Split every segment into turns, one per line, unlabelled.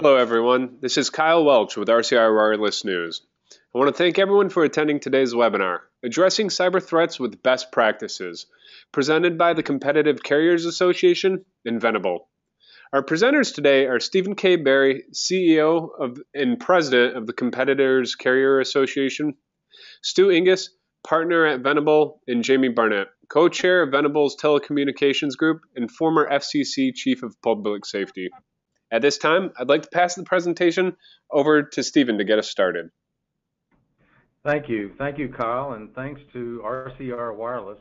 Hello, everyone. This is Kyle Welch with RCR Wireless News. I want to thank everyone for attending today's webinar, Addressing Cyber Threats with Best Practices, presented by the Competitive Carriers Association and Venable. Our presenters today are Stephen K. Barry, CEO and President of the Competitors Carrier Association, Stu Ingis, Partner at Venable, and Jamie Barnett, Co-Chair of Venable's Telecommunications Group and former FCC Chief of Public Safety. At this time, I'd like to pass the presentation over to Stephen to get us started.
Thank you. Thank you, Kyle, and thanks to RCR Wireless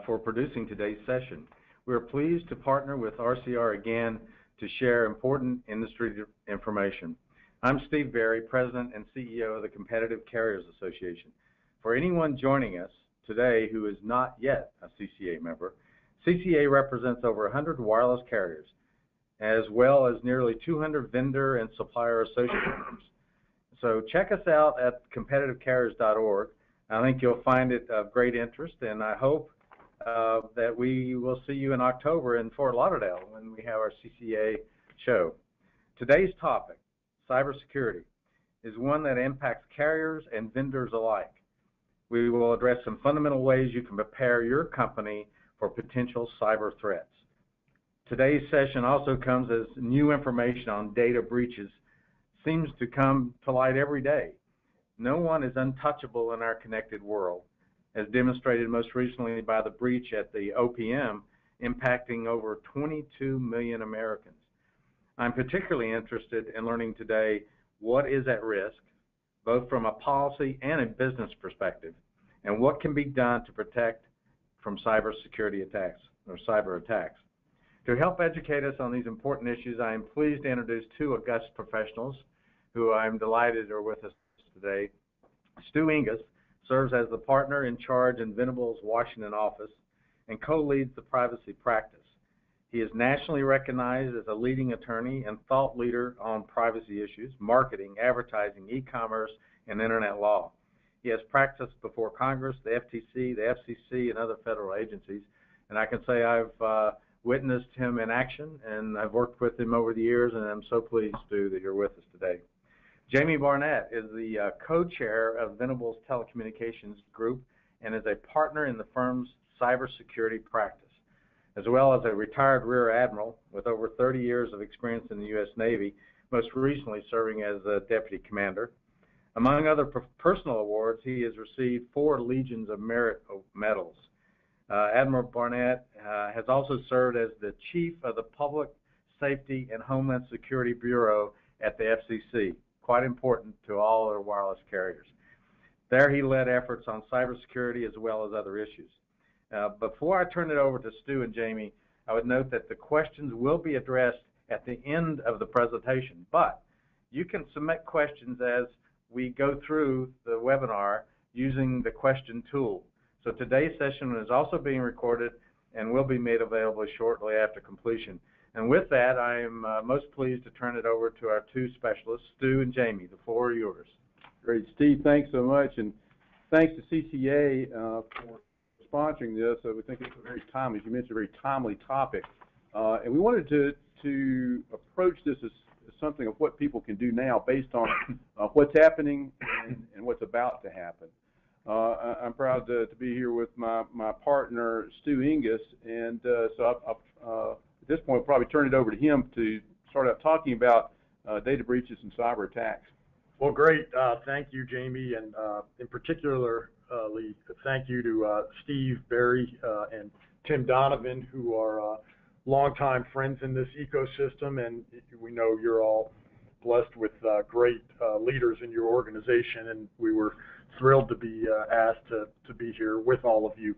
for producing today's session. We're pleased to partner with RCR again to share important industry information. I'm Steve Barry, President and CEO of the Competitive Carriers Association. For anyone joining us today who is not yet a CCA member, CCA represents over 100 wireless carriers, as well as nearly 200 vendor and supplier associations. So check us out at competitivecarriers.org. I think you'll find it of great interest, and I hope that we will see you in October in Fort Lauderdale when we have our CCA show. Today's topic, cybersecurity, is one that impacts carriers and vendors alike. We will address some fundamental ways you can prepare your company for potential cyber threats. Today's session also comes as new information on data breaches seems to come to light every day. No one is untouchable in our connected world, as demonstrated most recently by the breach at the OPM, impacting over 22 million Americans. I'm particularly interested in learning today what is at risk, both from a policy and a business perspective, and what can be done to protect from cybersecurity attacks or cyber attacks. To help educate us on these important issues, I am pleased to introduce two august professionals who I'm delighted are with us today. Stu Ingis serves as the partner in charge in Venable's Washington office and co-leads the privacy practice. He is nationally recognized as a leading attorney and thought leader on privacy issues, marketing, advertising, e-commerce, and internet law. He has practiced before Congress, the FTC, the FCC, and other federal agencies, and I can say I've witnessed him in action, and I've worked with him over the years, and I'm so pleased, Stu, that you're with us today. Jamie Barnett is the co-chair of Venable's Telecommunications Group and is a partner in the firm's cybersecurity practice, as well as a retired Rear Admiral with over 30 years of experience in the U.S. Navy, most recently serving as a Deputy Commander. Among other personal awards, he has received 4 Legions of Merit medals. Admiral Barnett has also served as the Chief of the Public Safety and Homeland Security Bureau at the FCC, quite important to all our wireless carriers. There he led efforts on cybersecurity as well as other issues. Before I turn it over to Stu and Jamie, I would note that the questions will be addressed at the end of the presentation, but you can submit questions as we go through the webinar using the question tool. So today's session is also being recorded and will be made available shortly after completion. And with that, I am most pleased to turn it over to our two specialists, Stu and Jamie. The floor is yours.
Great, Steve. Thanks so much, and thanks to CCA for sponsoring this. We think it's a very timely, as you mentioned, a very timely topic. And we wanted to approach this as something of what people can do now based on what's happening and what's about to happen. I'm proud to be here with my partner, Stu Ingis, and so at this point, I'll probably turn it over to him to start out talking about data breaches and cyber attacks.
Well, great. Thank you, Jamie, and in particular, thank you to Steve Barry and Tim Donovan, who are longtime friends in this ecosystem, and we know you're all blessed with great leaders in your organization, and we were thrilled to be asked to be here with all of you.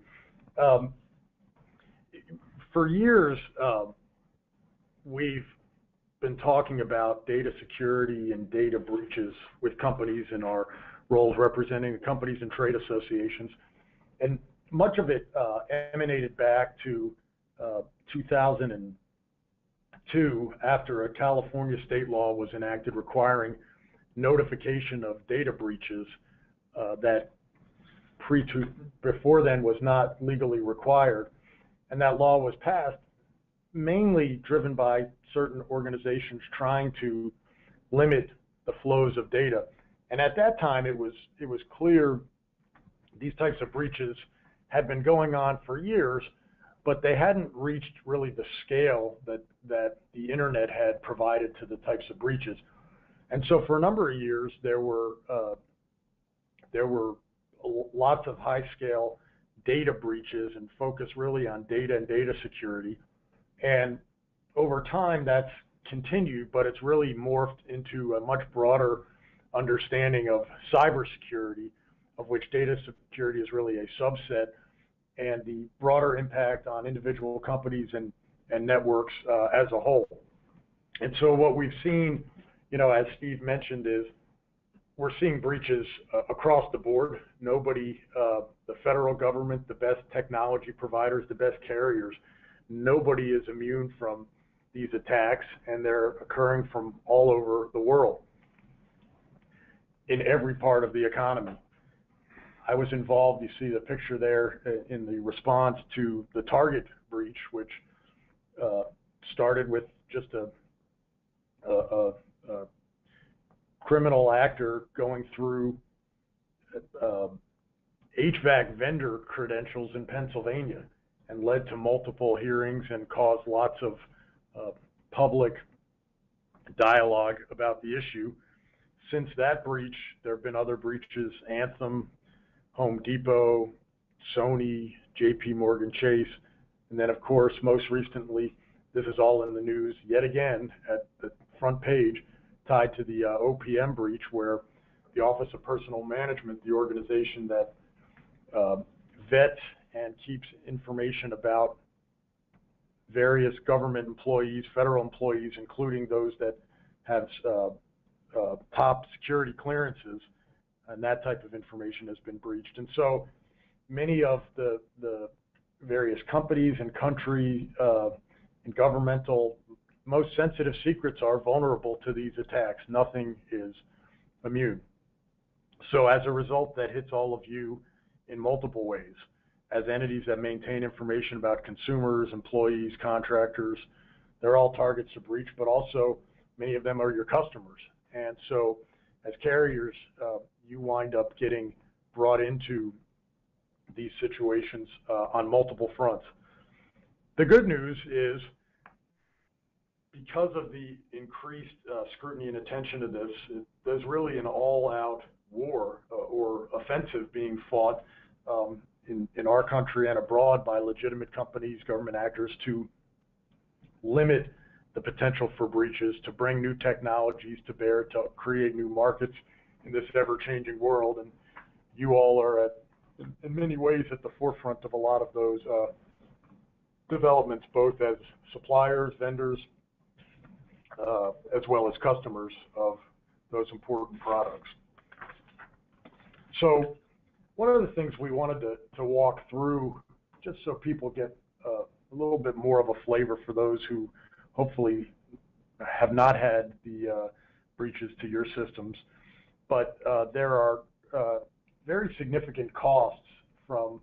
For years, we've been talking about data security and data breaches with companies in our roles representing the companies and trade associations, and much of it emanated back to 2002 after a California state law was enacted requiring notification of data breaches that before then was not legally required. And that law was passed mainly driven by certain organizations trying to limit the flows of data. And at that time, it was clear these types of breaches had been going on for years, but they hadn't reached really the scale that the internet had provided to the types of breaches. And so for a number of years, there were lots of high-scale data breaches and focus really on data and data security. And over time, that's continued, but it's really morphed into a much broader understanding of cybersecurity, of which data security is really a subset, and the broader impact on individual companies and networks as a whole. And so what we've seen, as Steve mentioned, is we're seeing breaches across the board. Nobody, the federal government, the best technology providers, the best carriers, nobody is immune from these attacks, and they're occurring from all over the world in every part of the economy. I was involved, you see the picture there, in the response to the Target breach, which started with just a criminal actor going through HVAC vendor credentials in Pennsylvania and led to multiple hearings and caused lots of public dialogue about the issue. Since that breach, there have been other breaches: Anthem, Home Depot, Sony, JP Morgan Chase, and then of course most recently, this is all in the news yet again at the front page, tied to the OPM breach, where the Office of Personnel Management, the organization that vets and keeps information about various government employees, federal employees, including those that have top security clearances, and that type of information has been breached. And so many of the various companies and country and governmental most sensitive secrets are vulnerable to these attacks. Nothing is immune. So as a result, that hits all of you in multiple ways. As entities that maintain information about consumers, employees, contractors, they're all targets of breach, but also many of them are your customers. And so as carriers, you wind up getting brought into these situations on multiple fronts. The good news is, because of the increased scrutiny and attention to this, there's really an all-out war or offensive being fought in our country and abroad by legitimate companies, government actors, to limit the potential for breaches, to bring new technologies to bear, to create new markets in this ever-changing world. And you all are in many ways at the forefront of a lot of those developments, both as suppliers, vendors, as well as customers of those important products. So one of the things we wanted to walk through, just so people get a little bit more of a flavor for those who hopefully have not had the breaches to your systems, but there are very significant costs from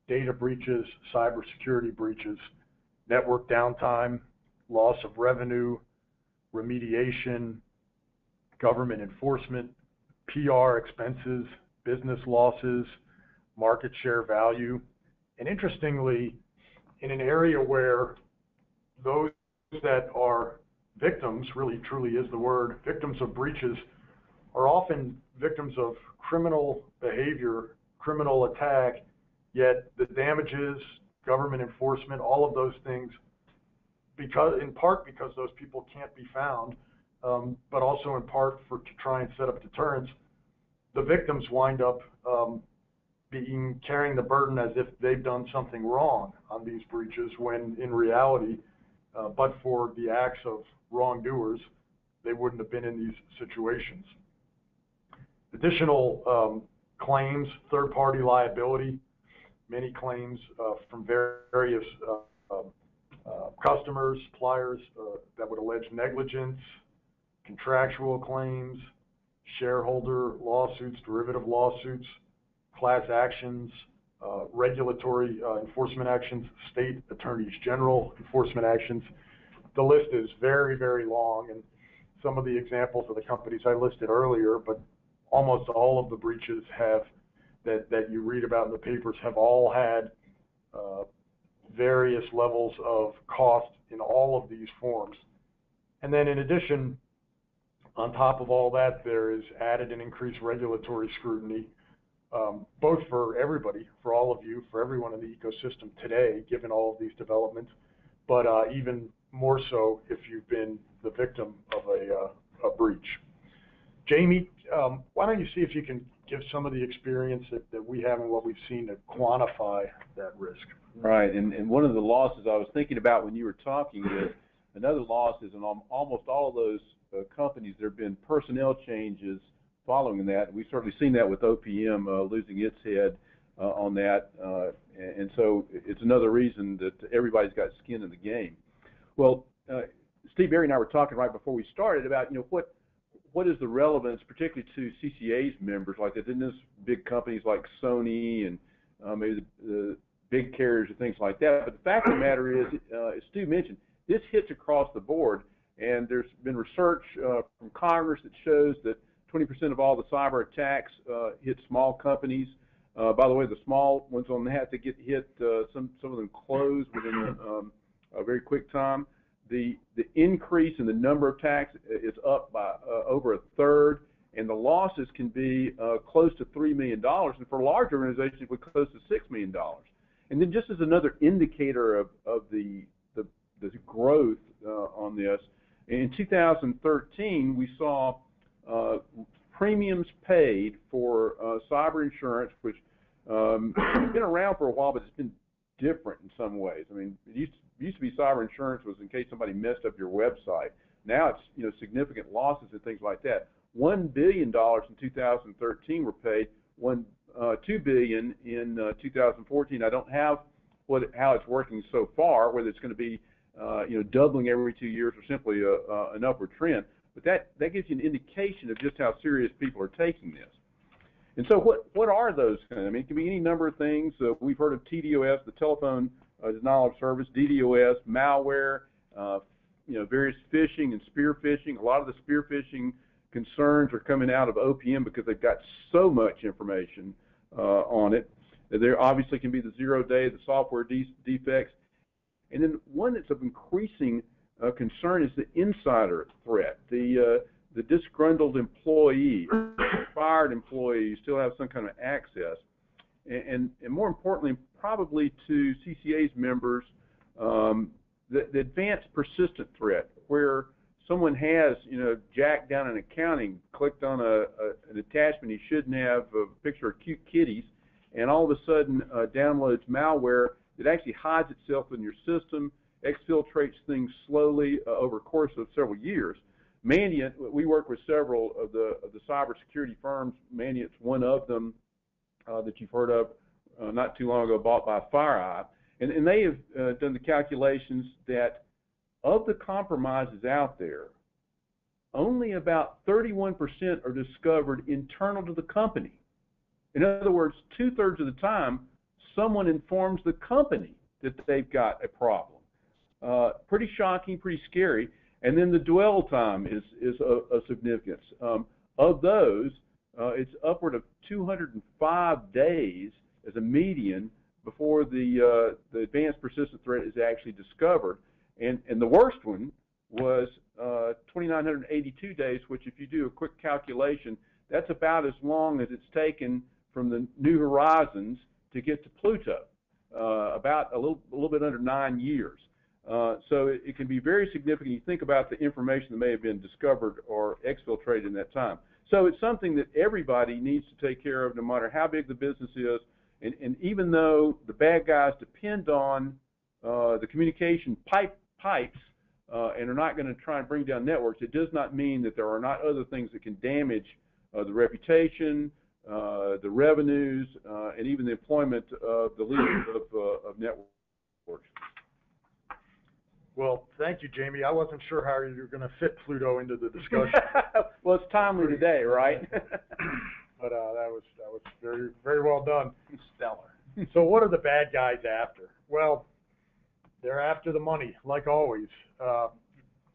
data breaches, cybersecurity breaches, network downtime, loss of revenue, remediation, government enforcement, PR expenses, business losses, market share value. And interestingly, in an area where those that are victims, really truly is the word, victims of breaches, are often victims of criminal behavior, criminal attack, yet the damages, government enforcement, all of those things, in part because those people can't be found, but also in part to try and set up deterrence, the victims wind up carrying the burden as if they've done something wrong on these breaches, when in reality, but for the acts of wrongdoers, they wouldn't have been in these situations. Additional claims, third-party liability, many claims from various customers, suppliers that would allege negligence, contractual claims, shareholder lawsuits, derivative lawsuits, class actions, regulatory enforcement actions, state attorneys general enforcement actions. The list is very, very long, and some of the examples of the companies I listed earlier, but almost all of the breaches that you read about in the papers have all had various levels of cost in all of these forms. And then in addition, on top of all that, there is added and increased regulatory scrutiny, both for everybody, for all of you, for everyone in the ecosystem today, given all of these developments, but even more so if you've been the victim of a breach. Jamie, why don't you see if you can give some of the experience that we have and what we've seen to quantify that risk.
Right, and one of the losses I was thinking about when you were talking is another loss is in almost all of those companies, there have been personnel changes following that. We've certainly seen that with OPM losing its head on that, and so it's another reason that everybody's got skin in the game. Well, Steve, Barry, and I were talking right before we started about what is the relevance, particularly to CCA's members, like that in this big companies like Sony and maybe the big carriers and things like that. But the fact of the matter is, as Steve mentioned, this hits across the board, and there's been research from Congress that shows that 20% of all the cyber attacks hit small companies. By the way, the small ones on that get hit, some of them close within a very quick time. The increase in the number of attacks is up by over a third, and the losses can be close to $3 million, and for large organizations, it would be close to $6 million. And then just as another indicator of the growth on this, in 2013, we saw premiums paid for cyber insurance, which has been around for a while, but it's been different in some ways. I mean, it used to be cyber insurance was in case somebody messed up your website. Now it's significant losses and things like that. $1 billion in 2013 were paid. $2 billion in 2014. I don't have how it's working so far, whether it's going to be doubling every 2 years or simply an upward trend. But that gives you an indication of just how serious people are taking this. And so what are those kind of, I mean, it can be any number of things. We've heard of TDOS, the telephone denial of service, DDoS, malware, various phishing and spear phishing. A lot of the spear phishing concerns are coming out of OPM because they've got so much information on it. There obviously can be the 0-day, the software defects. And then one that's of increasing concern is the insider threat, the disgruntled employee, fired employee who still have some kind of access. And more importantly, probably to CCA's members, the advanced persistent threat, where someone has, jacked down an accounting, clicked on an attachment he shouldn't have, a picture of cute kitties, and all of a sudden downloads malware that actually hides itself in your system, exfiltrates things slowly over a course of several years. Mandiant, we work with several of the cybersecurity firms. Mandiant's one of them that you've heard of not too long ago, bought by FireEye. And they have done the calculations that of the compromises out there, only about 31% are discovered internal to the company. In other words, 2/3 of the time, someone informs the company that they've got a problem. Pretty shocking, pretty scary. And then the dwell time is of significance. Of those, it's upward of 205 days as a median before the advanced persistent threat is actually discovered. And the worst one was 2,982 days, which if you do a quick calculation, that's about as long as it's taken from the New Horizons to get to Pluto, about a little bit under 9 years. So it can be very significant. You think about the information that may have been discovered or exfiltrated in that time. So it's something that everybody needs to take care of, no matter how big the business is. And even though the bad guys depend on the communication pipes and are not going to try and bring down networks, it does not mean that there are not other things that can damage the reputation, the revenues, and even the employment of the leaders of networks.
Well, thank you, Jamie. I wasn't sure how you were going to fit Pluto into the discussion.
Well, it's timely today, right?
But that was very, very well done.
Stellar.
So what are the bad guys after? Well, they're after the money, like always.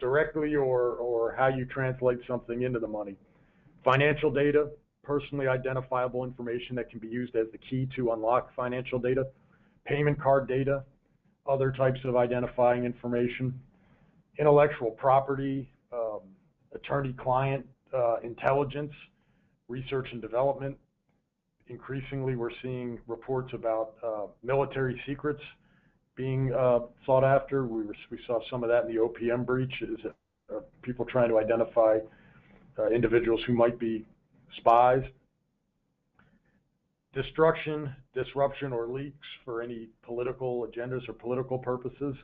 directly or how you translate something into the money. Financial data, personally identifiable information that can be used as the key to unlock financial data. Payment card data, other types of identifying information. Intellectual property, attorney-client intelligence, research and development. Increasingly, we're seeing reports about military secrets being sought after. We saw some of that in the OPM breach, people trying to identify individuals who might be spies. Destruction, disruption, or leaks for any political agendas or political purposes.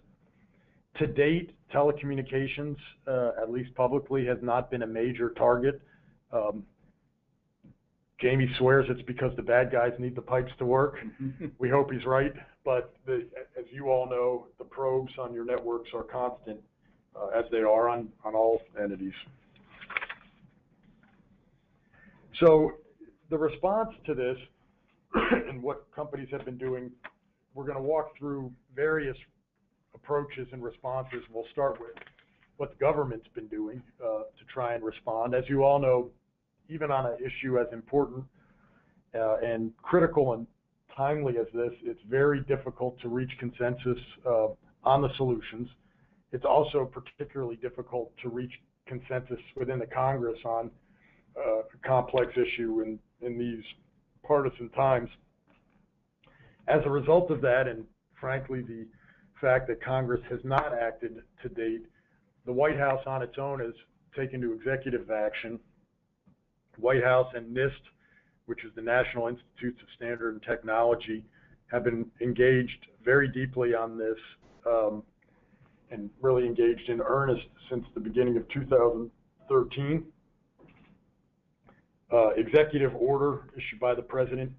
To date, telecommunications, at least publicly, has not been a major target. Jamie swears it's because the bad guys need the pipes to work. We hope he's right, but as you all know, the probes on your networks are constant, as they are on all entities. So the response to this and what companies have been doing, we're going to walk through various approaches and responses. We'll start with what the government's been doing to try and respond. As you all know, even on an issue as important and critical and timely as this, it's very difficult to reach consensus on the solutions. It's also particularly difficult to reach consensus within the Congress on a complex issue in these partisan times. As a result of that, and frankly the fact that Congress has not acted to date, the White House on its own has taken to executive action. White House and NIST, which is the National Institutes of Standard and Technology, have been engaged very deeply on this and really engaged in earnest since the beginning of 2013. Executive order issued by the President,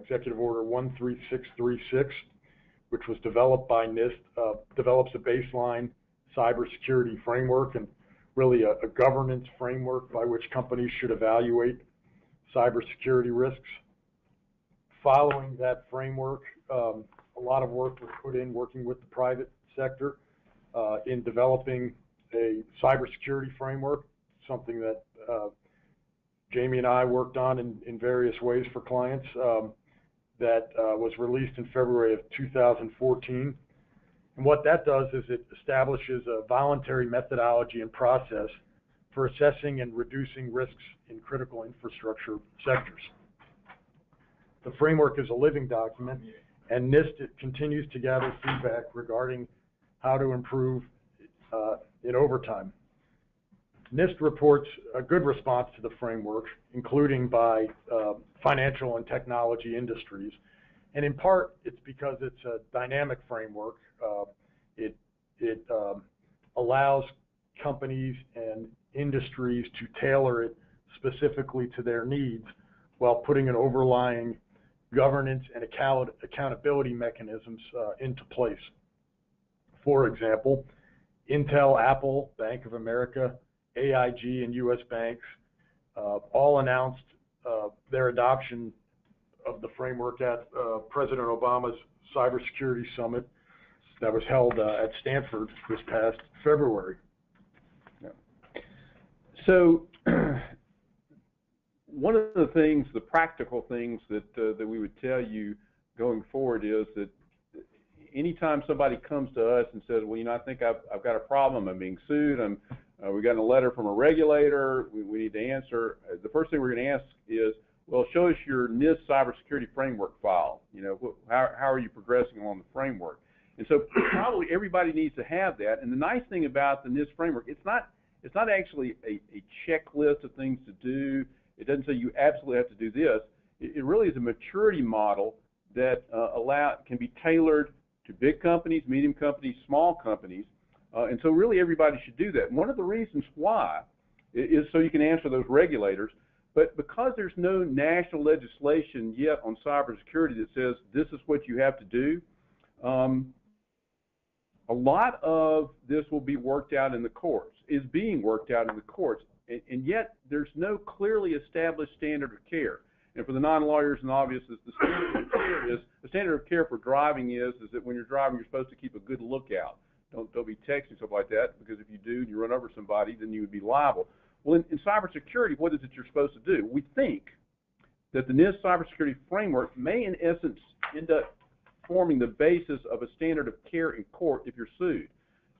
Executive Order 13636, which was developed by NIST, develops a baseline cybersecurity framework and really a governance framework by which companies should evaluate cybersecurity risks. Following that framework, a lot of work was put in working with the private sector in developing a cybersecurity framework, something that Jamie and I worked on in various ways for clients, that was released in February of 2014. And what that does is it establishes a voluntary methodology and process for assessing and reducing risks in critical infrastructure sectors. The framework is a living document, and NIST continues to gather feedback regarding how to improve in overtime. NIST reports a good response to the framework, including by financial and technology industries. And in part, it's because it's a dynamic framework. It allows companies and industries to tailor it specifically to their needs while putting an overlying governance and accountability mechanisms into place. For example, Intel, Apple, Bank of America, AIG, and U.S. banks all announced their adoption of the framework at President Obama's Cybersecurity Summit that was held at Stanford this past February.
Yeah. So one of the things, the practical things that we would tell you going forward is that anytime somebody comes to us and says, well, you know, I think I've got a problem, I'm being sued, we got a letter from a regulator, we need to answer, the first thing we're going to ask is, well, show us your NIST cybersecurity framework file. You know, how are you progressing along the framework? And so probably everybody needs to have that. And the nice thing about the NIST framework, it's not actually a checklist of things to do. It doesn't say you absolutely have to do this. It really is a maturity model that can be tailored to big companies, medium companies, small companies. And so really everybody should do that. And one of the reasons why is so you can answer those regulators. But because there's no national legislation yet on cybersecurity that says this is what you have to do, a lot of this will be worked out in the courts, is being worked out in the courts, and yet there's no clearly established standard of care. And for the non-lawyers and obvious, the standard of care is, the standard of care for driving is that when you're driving, you're supposed to keep a good lookout. Don't be texting stuff like that, because if you do and you run over somebody, then you would be liable. Well, in cybersecurity, what is it you're supposed to do? We think that the NIST cybersecurity framework may, in essence, end up forming the basis of a standard of care in court if you're sued.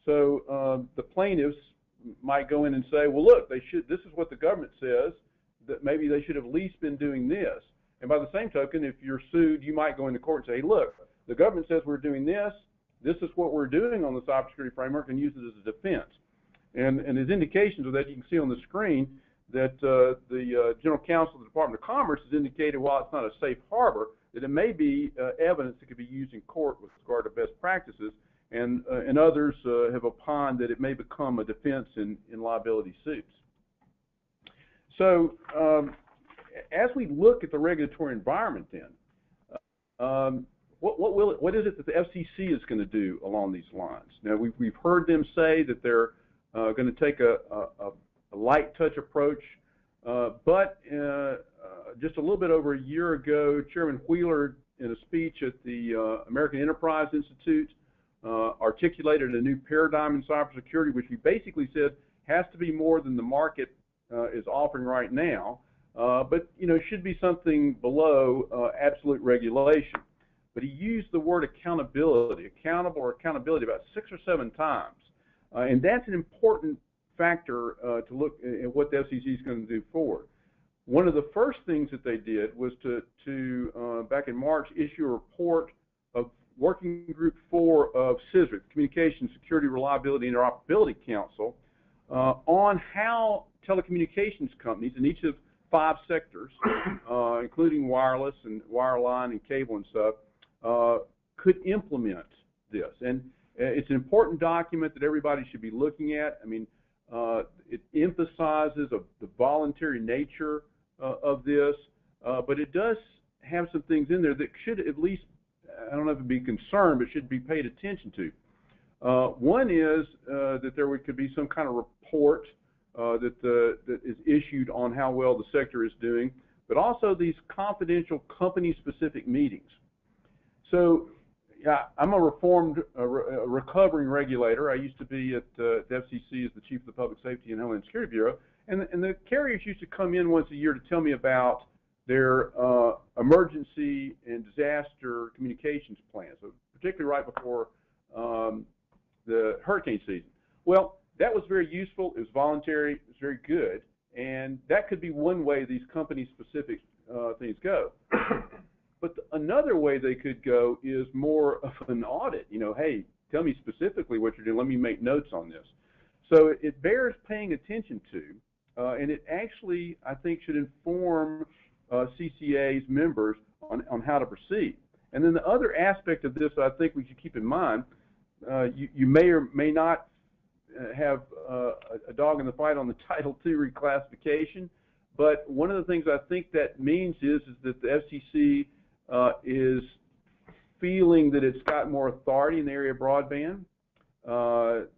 So the plaintiffs might go in and say, well, look, this is what the government says, that maybe they should have at least been doing this. And by the same token, if you're sued, you might go into court and say, hey, look, the government says we're doing this. This is what we're doing on the cybersecurity framework, and use it as a defense. And as indications of that, you can see on the screen that the General Counsel of the Department of Commerce has indicated, while it's not a safe harbor, that it may be evidence that could be used in court with regard to best practices, and others have opined that it may become a defense in liability suits. So as we look at the regulatory environment then, what is it that the FCC is going to do along these lines? Now, we've heard them say that they're going to take a light touch approach, but just a little bit over a year ago, Chairman Wheeler, in a speech at the American Enterprise Institute, articulated a new paradigm in cybersecurity, which he basically said has to be more than the market is offering right now, but should be something below absolute regulation. But he used the word accountability, accountable or accountability, about 6 or 7 times, and that's an important factor to look at what the FCC is going to do forward. One of the first things that they did was to back in March, issue a report of Working Group 4 of CSRIC, Communications Security Reliability and Interoperability Council, on how telecommunications companies in each of 5 sectors, including wireless and wireline and cable and stuff, could implement this. And it's an important document that everybody should be looking at. I mean, it emphasizes the voluntary nature of this, but it does have some things in there that should at least, I don't know if it'd be concerned, but should be paid attention to. One is that there could be some kind of report that is issued on how well the sector is doing, but also these confidential company-specific meetings. So, yeah, I'm a reformed, recovering regulator. I used to be at the FCC as the Chief of the Public Safety and Homeland Security Bureau, and the carriers used to come in once a year to tell me about their emergency and disaster communications plans, so particularly right before the hurricane season. Well, that was very useful. It was voluntary. It was very good, and that could be one way these company-specific things go. But another way they could go is more of an audit. Hey, tell me specifically what you're doing. Let me make notes on this. So it bears paying attention to, and it actually, I think, should inform CCA's members on how to proceed. And then the other aspect of this I think we should keep in mind, you may or may not have a dog in the fight on the Title II reclassification, but one of the things I think that means is that the FCC is feeling that it's got more authority in the area of broadband,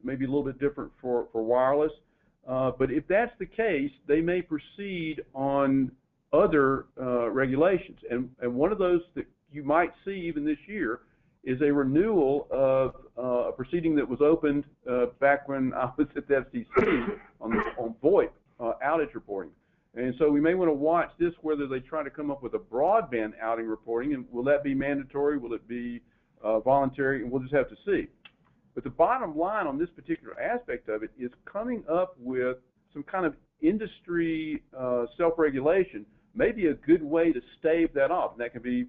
maybe a little bit different for wireless. But if that's the case, they may proceed on other regulations. And one of those that you might see even this year is a renewal of a proceeding that was opened back when I was at the FCC on VoIP outage reporting. And so we may want to watch this, whether they try to come up with a broadband outing reporting, and will that be mandatory? Will it be voluntary? And we'll just have to see. But the bottom line on this particular aspect of it is coming up with some kind of industry self-regulation may be a good way to stave that off. And that can be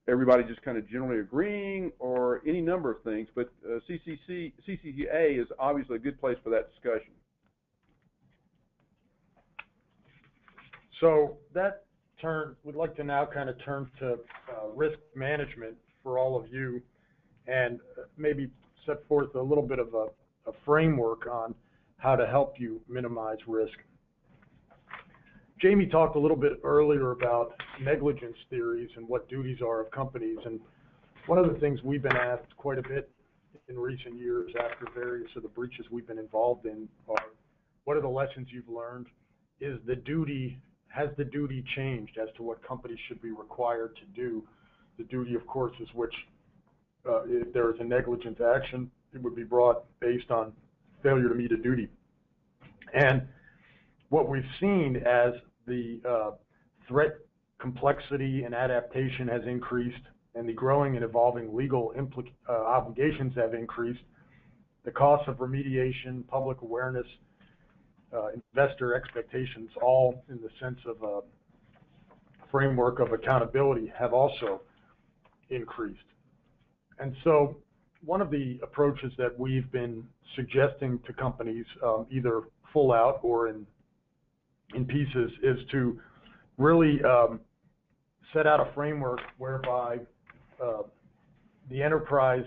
everybody just kind of generally agreeing, or any number of things. But CCA is obviously a good place for that discussion.
So that we'd like to now kind of turn to risk management for all of you, and maybe set forth a little bit of a framework on how to help you minimize risk. Jamie talked a little bit earlier about negligence theories and what duties are of companies, and one of the things we've been asked quite a bit in recent years after various of the breaches we've been involved in are, what are the lessons you've learned? Has the duty changed as to what companies should be required to do? The duty, of course, is if there is a negligent action, it would be brought based on failure to meet a duty. And what we've seen as the threat complexity and adaptation has increased, and the growing and evolving legal obligations have increased, the cost of remediation, public awareness, investor expectations, all in the sense of a framework of accountability, have also increased. And so one of the approaches that we've been suggesting to companies, either full out or in pieces, is to really set out a framework whereby the enterprise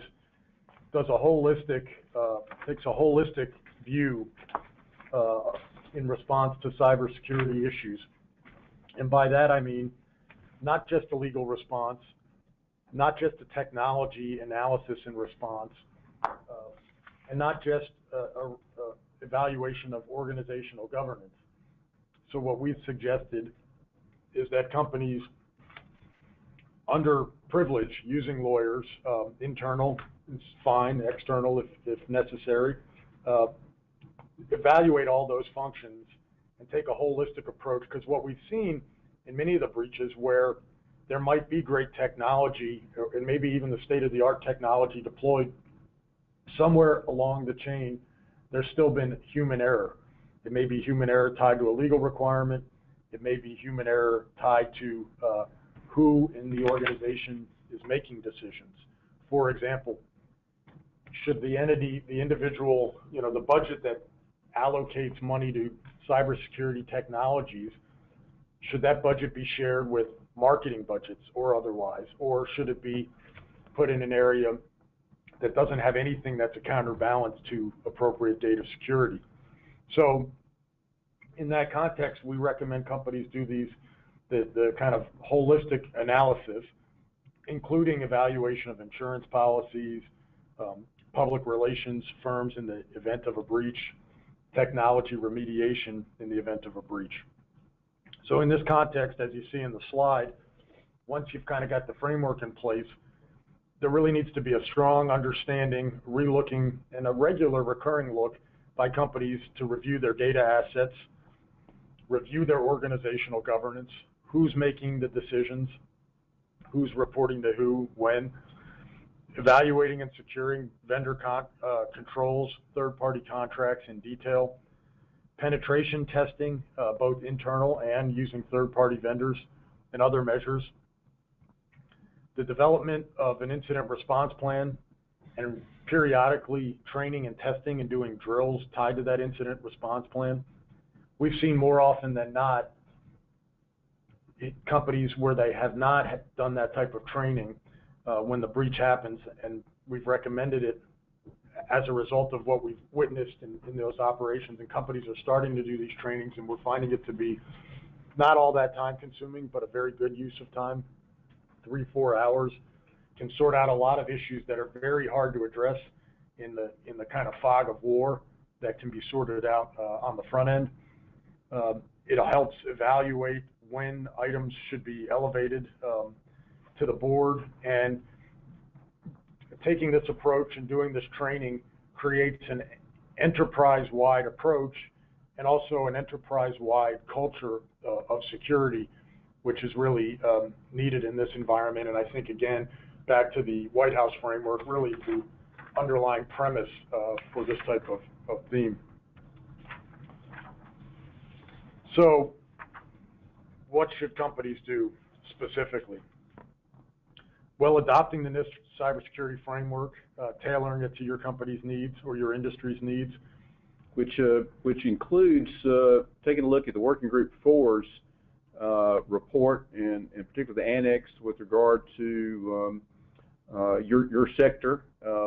does takes a holistic view in response to cybersecurity issues. And by that I mean not just a legal response, not just a technology analysis and response, and not just a evaluation of organizational governance. So what we've suggested is that companies, under privilege, using lawyers, internal is fine, external if necessary, evaluate all those functions and take a holistic approach, because what we've seen in many of the breaches where there might be great technology, and maybe even the state-of-the-art technology deployed, somewhere along the chain there's still been human error. It may be human error tied to a legal requirement. It may be human error tied to who in the organization is making decisions. For example, should the entity, the individual, the budget that allocates money to cybersecurity technologies, should that budget be shared with marketing budgets or otherwise, or should it be put in an area that doesn't have anything that's a counterbalance to appropriate data security? So in that context, we recommend companies do the kind of holistic analysis, including evaluation of insurance policies, public relations firms in the event of a breach, technology remediation in the event of a breach. So in this context, as you see in the slide, once you've kind of got the framework in place, there really needs to be a strong understanding, relooking, and a regular recurring look by companies to review their data assets, review their organizational governance, who's making the decisions, who's reporting to who, when, evaluating and securing vendor controls, third-party contracts in detail, penetration testing, both internal and using third-party vendors and other measures, the development of an incident response plan, and periodically training and testing and doing drills tied to that incident response plan. We've seen more often than not companies where they have not done that type of training when the breach happens, and we've recommended it as a result of what we've witnessed in those operations, and companies are starting to do these trainings, and we're finding it to be not all that time consuming, but a very good use of time. 3-4 hours can sort out a lot of issues that are very hard to address in the kind of fog of war that can be sorted out on the front end. It helps evaluate when items should be elevated to the board, and taking this approach and doing this training creates an enterprise-wide approach and also an enterprise-wide culture of security, which is really needed in this environment. And I think, again, back to the White House framework, really the underlying premise for this type of theme. So what should companies do specifically? Well, adopting the NIST cybersecurity framework, tailoring it to your company's needs or your industry's needs,
which includes taking a look at the Working Group 4's report, and in particular the annex with regard to your sector,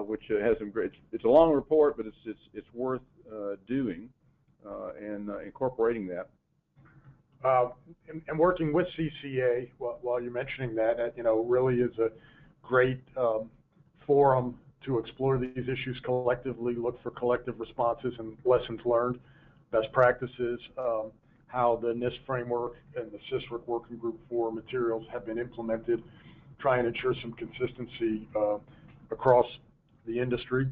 which has some great. It's a long report, but it's worth doing and incorporating that.
And working with CCA, while you're mentioning that, really is a great forum to explore these issues collectively, look for collective responses and lessons learned, best practices, how the NIST framework and the CISRIC Working Group 4 materials have been implemented, try and ensure some consistency across the industry.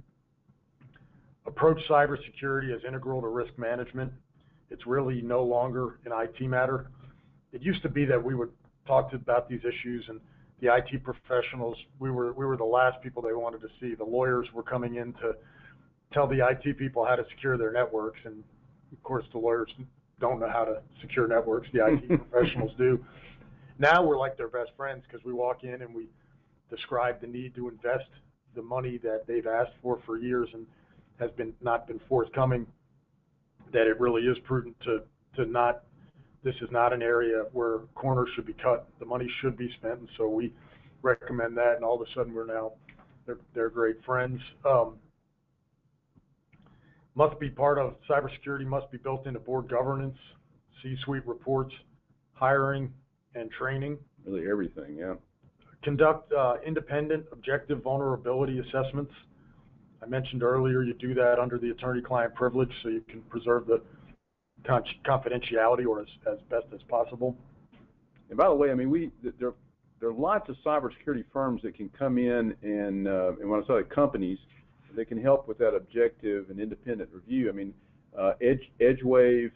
approach cybersecurity as integral to risk management. It's really no longer an IT matter. It used to be that we would talk about these issues, and the IT professionals, we were the last people they wanted to see. The lawyers were coming in to tell the IT people how to secure their networks, and of course the lawyers don't know how to secure networks. The IT professionals do. Now we're like their best friends because we walk in and we describe the need to invest the money that they've asked for years and has not been forthcoming, that it really is prudent to not, this is not an area where corners should be cut. The money should be spent, and so we recommend that, and all of a sudden we're now, they're great friends. Must be part of cybersecurity, must be built into board governance, C-suite reports, hiring, and training.
Really everything, yeah.
Conduct independent, objective vulnerability assessments. I mentioned earlier you do that under the attorney-client privilege so you can preserve the confidentiality or as best as possible.
And by the way, I mean, there are lots of cybersecurity firms that can come in and when I say companies, they can help with that objective and independent review. I mean, Edgewave,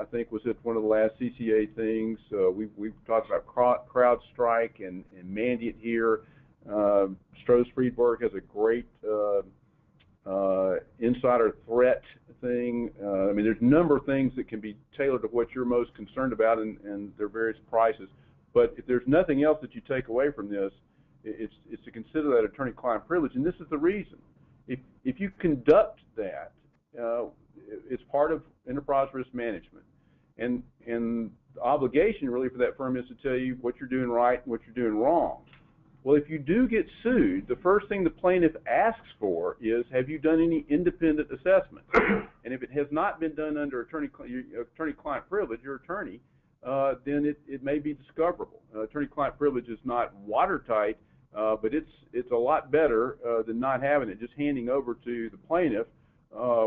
I think, was at one of the last CCA things. We've talked about CrowdStrike and Mandiant here. Stroh's Friedberg has a great insider threat thing. I mean, there's a number of things that can be tailored to what you're most concerned about, and their various prices. But if there's nothing else that you take away from this, it's to consider that attorney-client privilege, and this is the reason. If you conduct that, it's part of enterprise risk management, and the obligation really for that firm is to tell you what you're doing right and what you're doing wrong. Well, if you do get sued, the first thing the plaintiff asks for is, have you done any independent assessment? And if it has not been done under attorney-client privilege, your attorney, then it may be discoverable. Attorney-client privilege is not watertight, but it's a lot better than not having it, just handing over to the plaintiff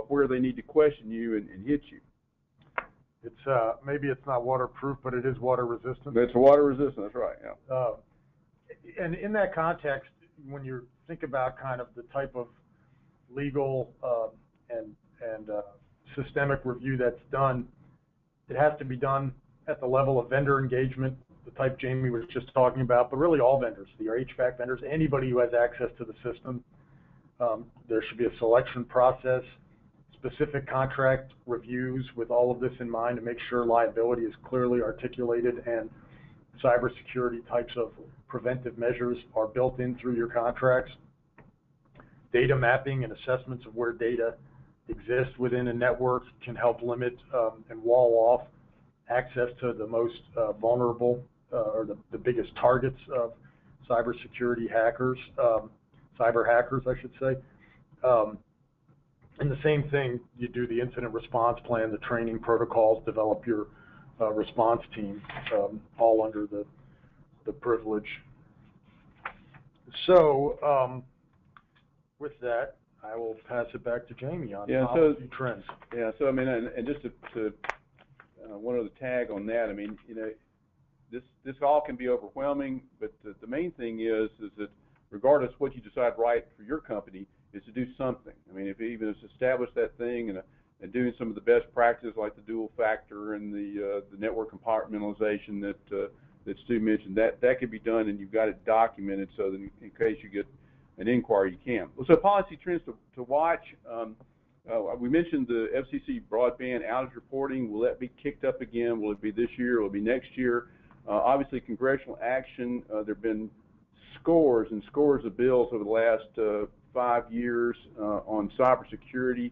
where they need to question you and hit you.
It's maybe it's not waterproof, but it is water resistant.
It's water resistant. That's right. Yeah.
And in that context, when you think about kind of the type of legal and systemic review that's done, it has to be done at the level of vendor engagement, the type Jamie was just talking about, but really all vendors, the HVAC vendors, anybody who has access to the system. There should be a selection process, specific contract reviews with all of this in mind to make sure liability is clearly articulated and cybersecurity types of preventive measures are built in through your contracts. Data mapping and assessments of where data exists within a network can help limit and wall off access to the most vulnerable or the biggest targets of cybersecurity hackers, cyber hackers, I should say. And the same thing, you do the incident response plan, the training protocols, develop your response team, all under the privilege. So with that, I will pass it back to Jamie on policy trends.
Yeah, so I mean, and just to one other tag on that, I mean, you know, this all can be overwhelming, but the main thing is that regardless what you decide right for your company is to do something. I mean, if even it's establish that thing and doing some of the best practices like the dual factor and the network compartmentalization that Stu mentioned, that could be done, and you've got it documented so that in case you get an inquiry, you can. So policy trends to watch. We mentioned the FCC broadband outage reporting. Will that be kicked up again? Will it be this year? Will it be next year? Obviously, congressional action. There have been scores and scores of bills over the last 5 years on cybersecurity.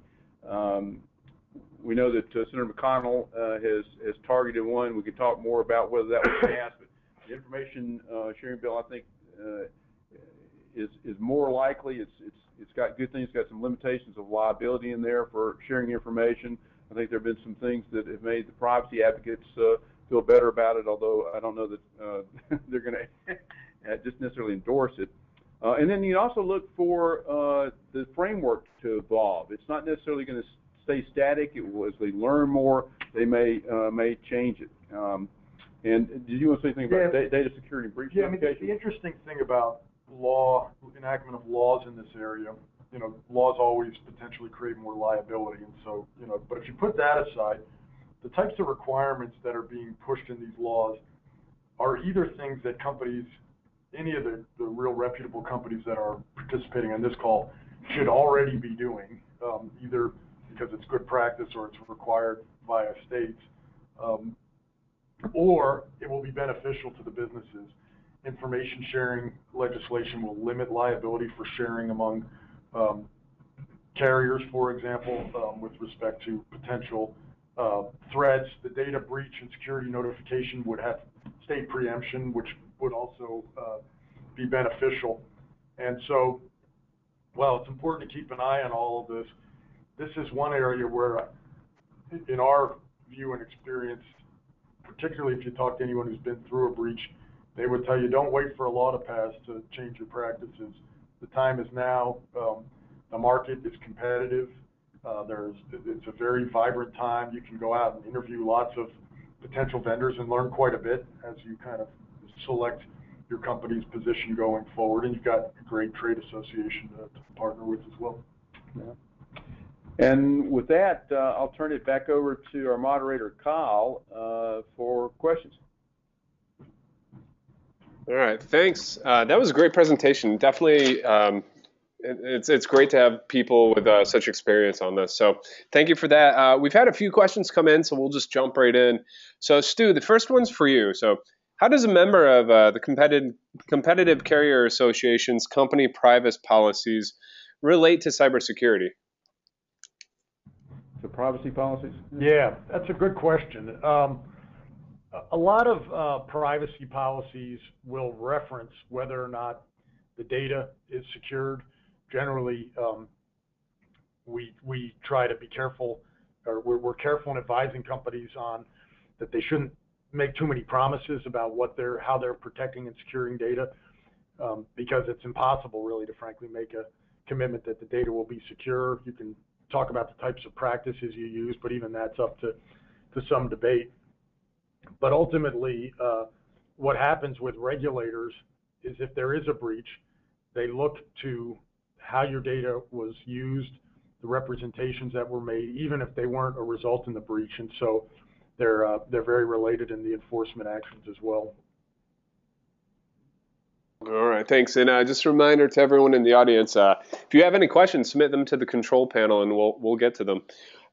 We know that Senator McConnell has targeted one. We could talk more about whether that was passed, but the information sharing bill, I think, is more likely. It's got good things. It's got some limitations of liability in there for sharing information. I think there have been some things that have made the privacy advocates feel better about it, although I don't know that they're going to just necessarily endorse it. And then you also look for the framework to evolve. It's not necessarily going to stay static. It will, as they learn more, they may change it. And did you want to say anything about data security and breach notification?
I mean, the interesting thing about enactment of laws in this area laws always potentially create more liability. And so, but if you put that aside, the types of requirements that are being pushed in these laws are either things that companies, any of the real reputable companies that are participating on this call, should already be doing, either because it's good practice or it's required via states, or it will be beneficial to the businesses. Information sharing legislation will limit liability for sharing among carriers, for example, with respect to potential threats. The data breach and security notification would have state preemption, which would also be beneficial. And so, while it's important to keep an eye on all of this, this is one area where, in our view and experience, particularly if you talk to anyone who's been through a breach, they would tell you don't wait for a law to pass to change your practices. The time is now. The market is competitive. It's a very vibrant time. You can go out and interview lots of potential vendors and learn quite a bit as you kind of select your company's position going forward. And you've got a great trade association to partner with as well.
Yeah. And with that, I'll turn it back over to our moderator, Kyle, for questions.
All right, thanks. That was a great presentation. Definitely, it's great to have people with such experience on this. So thank you for that. We've had a few questions come in, so we'll just jump right in. So Stu, the first one's for you. So how does a member of the Competitive Carrier Association's company privacy policies relate to cybersecurity?
The privacy policies?
Yeah, that's a good question. A lot of privacy policies will reference whether or not the data is secured. Generally, we try to be careful, or we're careful in advising companies on that they shouldn't make too many promises about how they're protecting and securing data, because it's impossible really to frankly make a commitment that the data will be secure. You can talk about the types of practices you use, but even that's up to some debate. But ultimately, what happens with regulators is if there is a breach, they look to how your data was used, the representations that were made, even if they weren't a result in the breach. And so they're very related in the enforcement actions as well.
All right, thanks. And just a reminder to everyone in the audience, if you have any questions, submit them to the control panel and we'll get to them.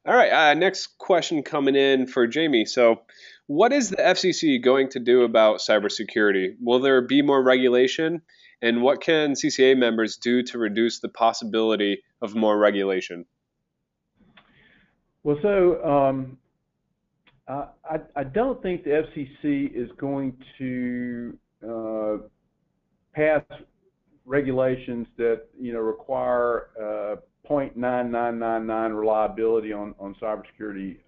All right, next question coming in for Jamie. So what is the FCC going to do about cybersecurity? Will there be more regulation? And what can CCA members do to reduce the possibility of more regulation?
Well, so I don't think the FCC is going to pass regulations that require 0.9999 reliability on cybersecurity.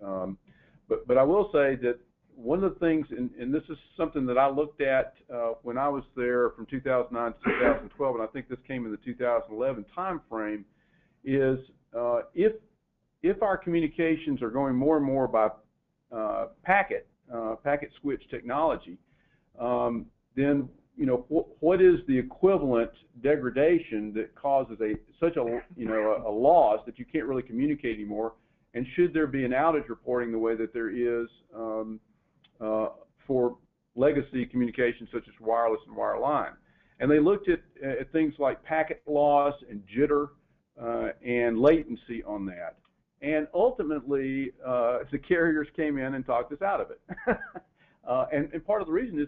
But I will say that one of the things, and this is something that I looked at when I was there from 2009 to 2012, and I think this came in the 2011 time frame, is if our communications are going more and more by packet switch technology, then what is the equivalent degradation that causes such a loss that you can't really communicate anymore? And should there be an outage reporting the way that there is for legacy communications such as wireless and wireline? And they looked at things like packet loss and jitter and latency on that. And ultimately, the carriers came in and talked us out of it. And part of the reason is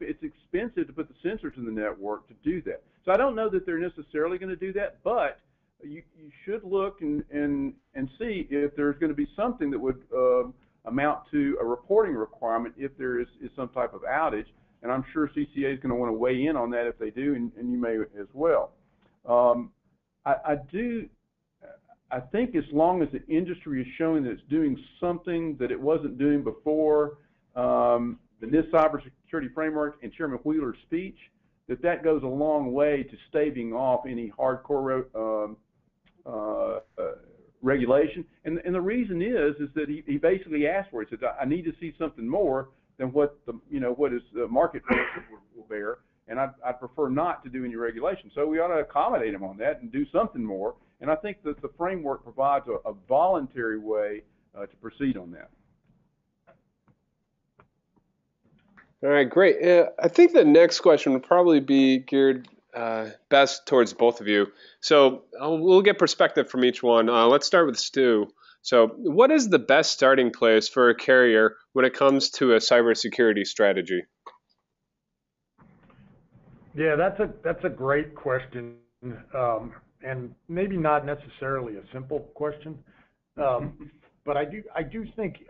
it's expensive to put the sensors in the network to do that. So I don't know that they're necessarily going to do that, but you should look and see if there's going to be something that would amount to a reporting requirement if there is some type of outage. And I'm sure CCA is going to want to weigh in on that if they do, and you may as well. I think as long as the industry is showing that it's doing something that it wasn't doing before, the NIST cybersecurity framework and Chairman Wheeler's speech, that goes a long way to staving off any hardcore regulation. And the reason is that he basically asked for it. He said, I need to see something more than what is the market will bear, and I'd prefer not to do any regulation. So we ought to accommodate him on that and do something more. And I think that the framework provides a voluntary way to proceed on that.
All right, great. I think the next question would probably be geared best towards both of you. So we'll get perspective from each one. Let's start with Stu. So what is the best starting place for a carrier when it comes to a cybersecurity strategy?
Yeah, that's a great question, and maybe not necessarily a simple question, but I do think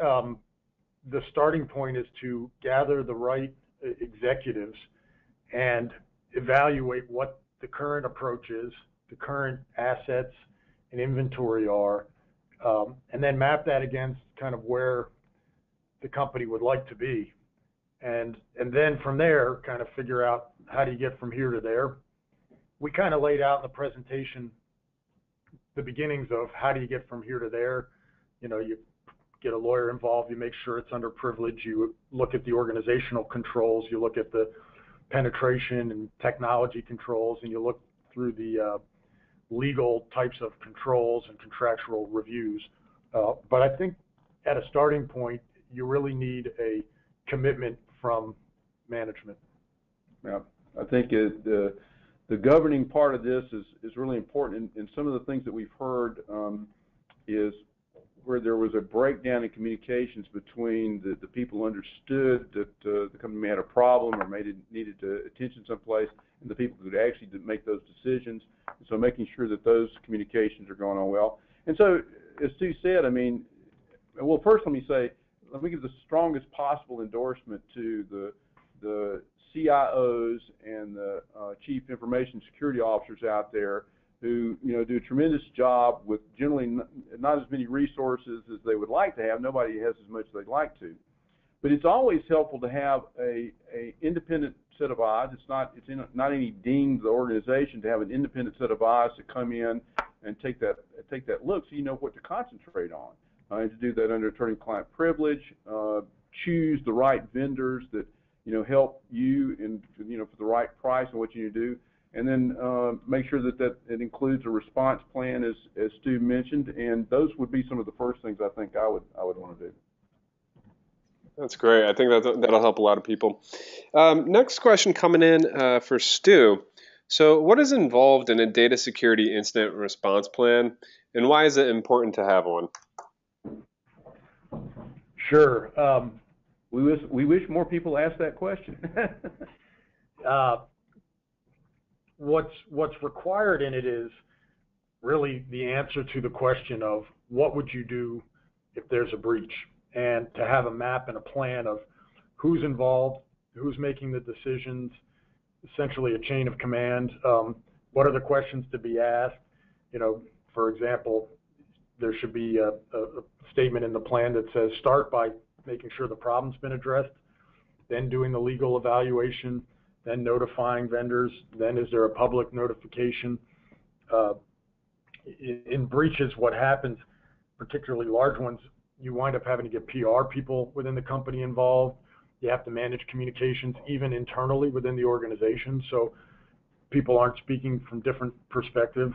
the starting point is to gather the right executives and evaluate what the current approach is, the current assets and inventory are, and then map that against kind of where the company would like to be. And then from there, kind of figure out how do you get from here to there. We kind of laid out in the presentation the beginnings of how do you get from here to there. You know, you get a lawyer involved, you make sure it's under privilege, you look at the organizational controls, you look at the penetration and technology controls, and you look through the legal types of controls and contractual reviews. But I think at a starting point, you really need a commitment from management.
Yeah, I think the governing part of this is really important, and some of the things that we've heard is where there was a breakdown in communications between the people who understood that the company may have a problem or needed attention someplace, and the people who could actually make those decisions. And so making sure that those communications are going on well. And so, as Stu said, I mean, well, first let me give the strongest possible endorsement to the CIOs and the chief information security officers out there who do a tremendous job with generally not as many resources as they would like to have. Nobody has as much as they'd like to, but it's always helpful to have a independent set of eyes. It's not any ding to the organization to have an independent set of eyes to come in and take that look, so you know what to concentrate on, and to do that under attorney-client privilege. Choose the right vendors that help you and for the right price and what you need to do. And then make sure that it includes a response plan, as Stu mentioned, and those would be some of the first things I think I would want to do.
That's great. I think that'll help a lot of people. Next question coming in for Stu. So what is involved in a data security incident response plan, and why is it important to have one?
Sure.
We wish more people asked that question.
What's required in it is really the answer to the question of what would you do if there's a breach, and to have a map and a plan of who's involved, who's making the decisions, essentially a chain of command. What are the questions to be asked? For example, there should be a statement in the plan that says start by making sure the problem's been addressed, then doing the legal evaluation, then notifying vendors, then is there a public notification? In breaches, what happens, particularly large ones, you wind up having to get PR people within the company involved. You have to manage communications even internally within the organization, so people aren't speaking from different perspectives.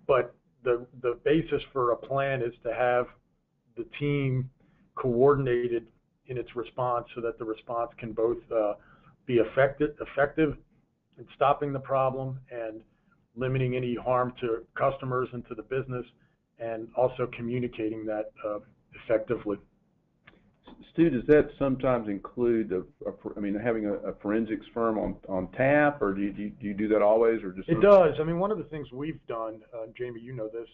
But the basis for a plan is to have the team coordinated in its response so that the response can both be effective in stopping the problem and limiting any harm to customers and to the business, and also communicating that effectively.
Stu, does that sometimes include having a forensics firm on tap, or do you do that always, or just?
It does. I mean, one of the things we've done, Jamie, you know this,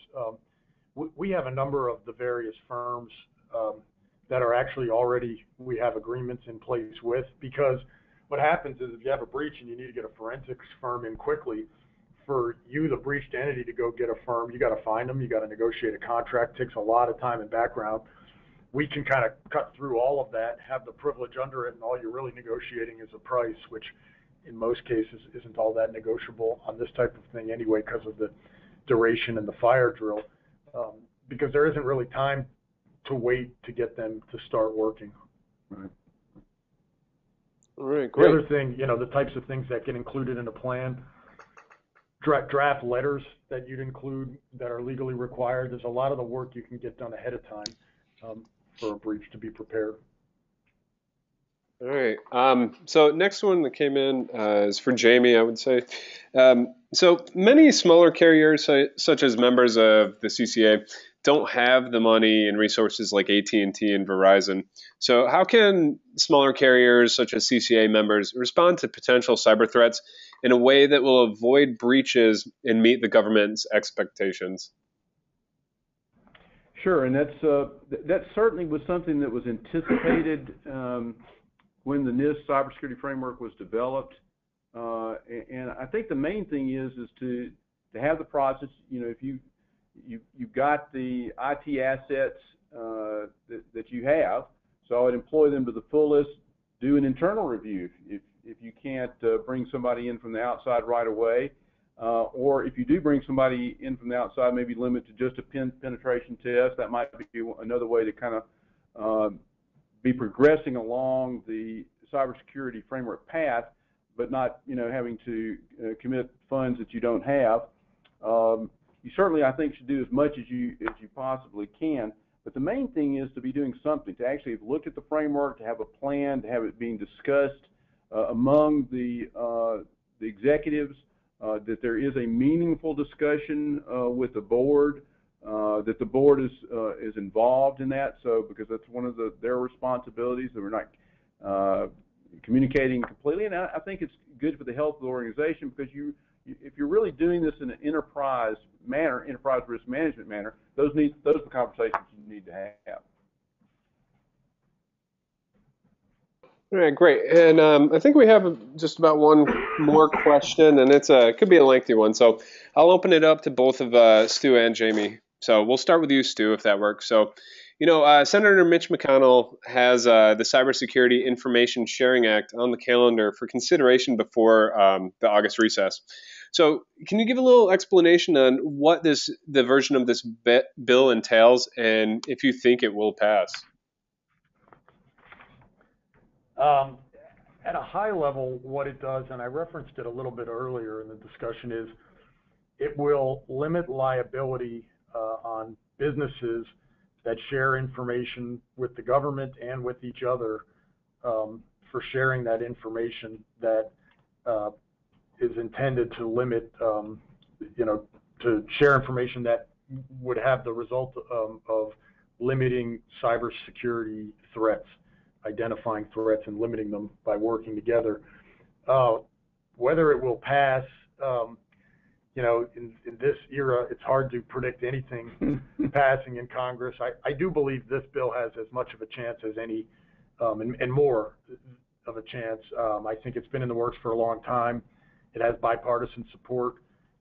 we have a number of the various firms that are actually already, we have agreements in place with, because what happens is if you have a breach and you need to get a forensics firm in quickly, for you, the breached entity, to go get a firm, you got to find them, you got to negotiate a contract, takes a lot of time and background. We can kind of cut through all of that, have the privilege under it, and all you're really negotiating is a price, which in most cases isn't all that negotiable on this type of thing anyway, because of the duration and the fire drill, because there isn't really time to wait to get them to start working.
Right.
All right, great.
The other thing, the types of things that get included in a plan, draft letters that you'd include that are legally required. There's a lot of the work you can get done ahead of time for a breach to be prepared.
All right. So next one that came in is for Jamie, I would say. So many smaller carriers, such as members of the CCA, don't have the money and resources like AT&T and Verizon. So how can smaller carriers, such as CCA members, respond to potential cyber threats in a way that will avoid breaches and meet the government's expectations?
Sure, and that certainly was something that was anticipated when the NIST cybersecurity framework was developed, and I think the main thing is to have the process. You know, if you've got the IT assets that you have, so I would employ them to the fullest. Do an internal review if you can't bring somebody in from the outside right away, or if you do bring somebody in from the outside, maybe limit to just a penetration test. That might be another way to kind of be progressing along the cybersecurity framework path, but not, you know, having to commit funds that you don't have. You certainly, I think, should do as much as you possibly can. But the main thing is to be doing something, to actually look at the framework, to have a plan, to have it being discussed among the executives, that there is a meaningful discussion with the board, that the board is involved in that. So because that's one of their responsibilities, that we're not communicating completely. And I think it's good for the health of the organization, because if you're really doing this in an enterprise manner, enterprise risk management manner, those are the conversations you need to have.
All right, great. And I think we have just about one more question, and it could be a lengthy one. So I'll open it up to both of Stu and Jamie. So we'll start with you, Stu, if that works. So, you know, Senator Mitch McConnell has the Cybersecurity Information Sharing Act on the calendar for consideration before the August recess. So can you give a little explanation on what the version of this bill entails, and if you think it will pass?
At a high level, what it does, and I referenced it a little bit earlier in the discussion, is it will limit liability on businesses that share information with the government and with each other for sharing that information that is intended to limit, to share information that would have the result of limiting cybersecurity threats, identifying threats and limiting them by working together. Whether it will pass, in this era, it's hard to predict anything passing in Congress. I do believe this bill has as much of a chance as any, and more of a chance. I think it's been in the works for a long time. It has bipartisan support.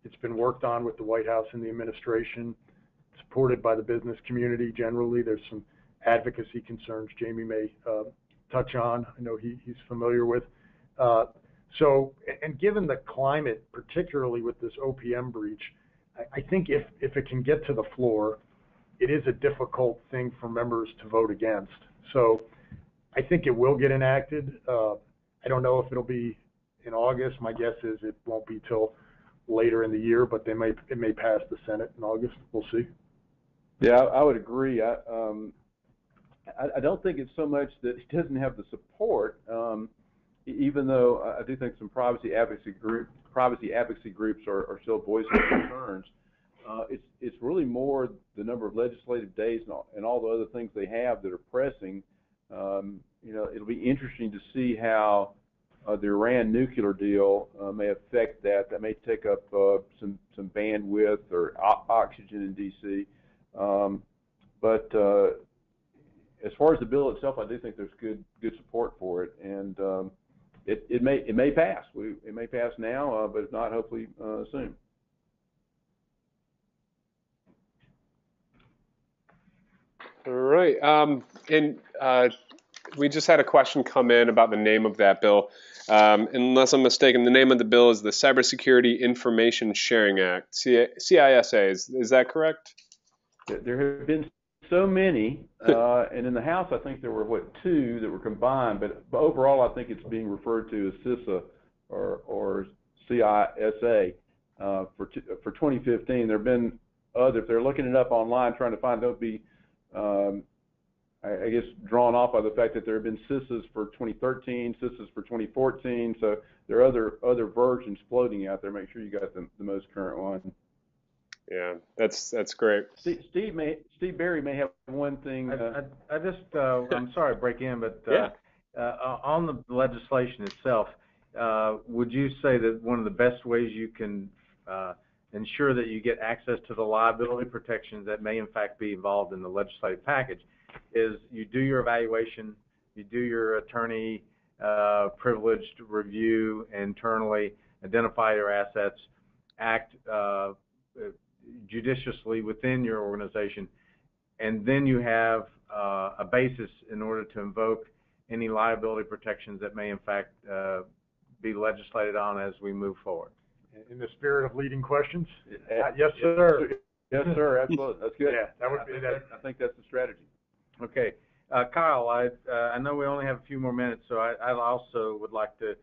It's been worked on with the White House and the administration, supported by the business community generally. There's some advocacy concerns Jamie may touch on. I know he's familiar with. And given the climate, particularly with this OPM breach, I think if it can get to the floor, it is a difficult thing for members to vote against. So I think it will get enacted. I don't know if it'll be in August. My guess is it won't be till later in the year, but it may pass the Senate in August. We'll see.
Yeah, I would agree. I don't think it's so much that it doesn't have the support, even though I do think some privacy advocacy groups are still voicing concerns. It's really more the number of legislative days and all the other things they have that are pressing. It'll be interesting to see how the Iran nuclear deal may affect that. That may take up some bandwidth or oxygen in D.C. But as far as the bill itself, I do think there's good support for it, and it may pass. It may pass now, but if not, hopefully soon.
All right. We just had a question come in about the name of that bill. Unless I'm mistaken, the name of the bill is the Cybersecurity Information Sharing Act, CISA. Is that correct?
There have been so many, and in the House, I think there were, two that were combined, but overall, I think it's being referred to as CISA or CISA. for 2015. There have been other, if they're looking it up online trying to find, they'll be, I guess, drawn off by the fact that there have been CCAs for 2013, CCAs for 2014. So there are other versions floating out there. Make sure you got the most current one.
Yeah, that's great.
Steve Berry may have one thing.
I just, I'm sorry to break in, but
yeah.
On the legislation itself, would you say that one of the best ways you can ensure that you get access to the liability protections that may in fact be involved in the legislative package is you do your evaluation, you do your attorney privileged review internally, identify your assets, act judiciously within your organization, and then you have a basis in order to invoke any liability protections that may in fact be legislated on as we move forward.
In the spirit of leading questions? Yes, sir.
Yes, sir. Absolutely. That's good.
Yeah, that would be that.
I think that's the strategy.
Okay. Kyle, I know we only have a few more minutes, so I also would like to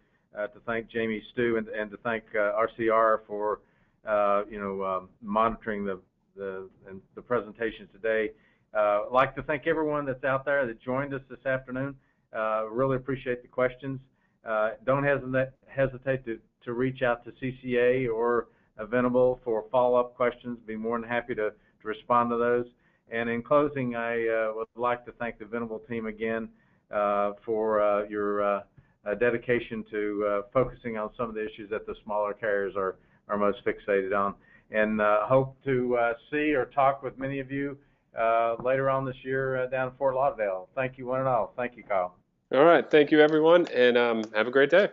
thank Jamie Stu and to thank RCR for monitoring the presentation today. I'd like to thank everyone that's out there that joined us this afternoon. Really appreciate the questions. Don't hesitate to reach out to CCA or Venable for follow-up questions. Be more than happy to respond to those. And in closing, I would like to thank the Venable team again for your dedication to focusing on some of the issues that the smaller carriers are most fixated on. And hope to see or talk with many of you later on this year down in Fort Lauderdale. Thank you, one and all. Thank you, Kyle.
All right. Thank you, everyone, and have a great day.